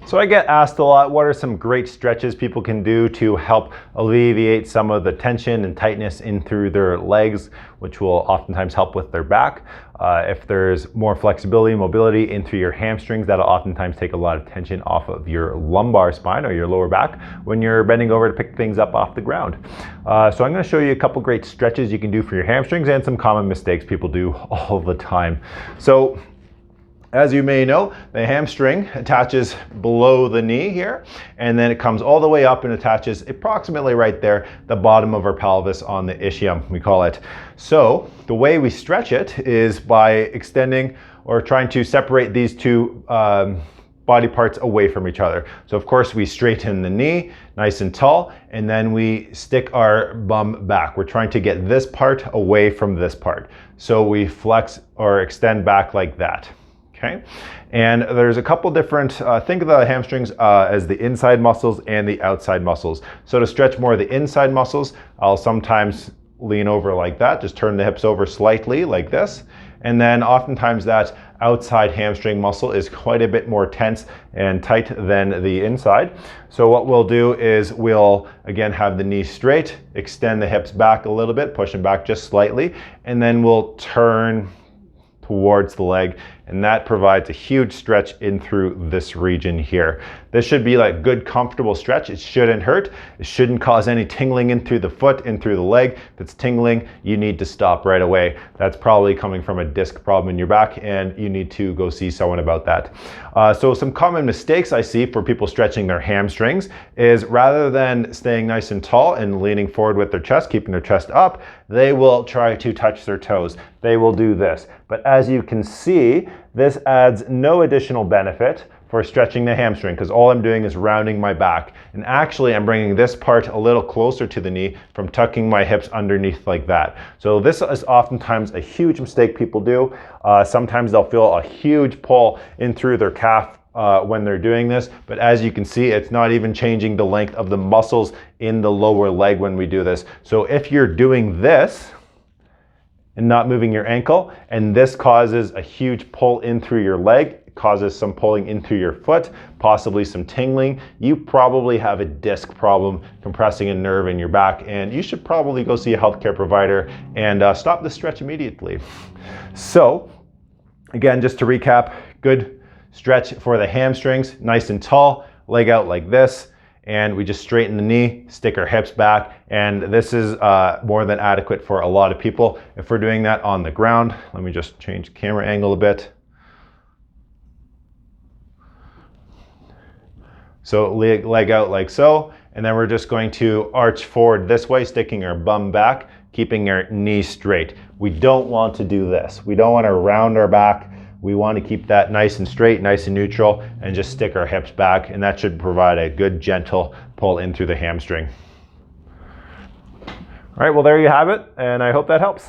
So I get asked a lot, what are some great stretches people can do to help alleviate some of the tension and tightness in through their legs, which will oftentimes help with their back. If there's more flexibility, mobility in through your hamstrings, that'll oftentimes take a lot of tension off of your lumbar spine or your lower back when you're bending over to pick things up off the ground. So I'm going to show you a couple great stretches you can do for your hamstrings and some common mistakes people do all the time. So as you may know, the hamstring attaches below the knee here, and then it comes all the way up and attaches approximately right there, the bottom of our pelvis on the ischium, we call it. So the way we stretch it is by extending or trying to separate these two body parts away from each other. So of course we straighten the knee nice and tall, and then we stick our bum back. We're trying to get this part away from this part. So we flex or extend back like that. Okay, and there's a couple different, think of the hamstrings as the inside muscles and the outside muscles. So to stretch more of the inside muscles, I'll sometimes lean over like that, just turn the hips over slightly like this. And then oftentimes that outside hamstring muscle is quite a bit more tense and tight than the inside. So what we'll do is we'll again have the knee straight, extend the hips back a little bit, push them back just slightly, and then we'll turn towards the leg, and that provides a huge stretch in through this region here. This should be like good, comfortable stretch. It shouldn't hurt. It shouldn't cause any tingling in through the foot, in through the leg. If it's tingling, you need to stop right away. That's probably coming from a disc problem in your back, and you need to go see someone about that. So some common mistakes I see for people stretching their hamstrings is rather than staying nice and tall and leaning forward with their chest, keeping their chest up, they will try to touch their toes. They will do this. But as you can see, this adds no additional benefit for stretching the hamstring because all I'm doing is rounding my back. And actually I'm bringing this part a little closer to the knee from tucking my hips underneath like that. So this is oftentimes a huge mistake people do. Sometimes they'll feel a huge pull in through their calf when they're doing this, but as you can see, it's not even changing the length of the muscles in the lower leg when we do this. So if you're doing this and not moving your ankle, and this causes a huge pull in through your leg, it causes some pulling into your foot, possibly some tingling, you probably have a disc problem compressing a nerve in your back, and you should probably go see a healthcare provider and stop the stretch immediately. So again, just to recap, good stretch for the hamstrings, nice and tall, leg out like this, and we just straighten the knee, stick our hips back, and this is more than adequate for a lot of people. If we're doing that on the ground, let me just change the camera angle a bit. So leg out like so, and then we're just going to arch forward this way, sticking our bum back, keeping our knee straight. We don't want to do this. We don't want to round our back. We want to keep that nice and straight, nice and neutral, and just stick our hips back, and that should provide a good gentle pull in through the hamstring. All right, well there you have it, and I hope that helps.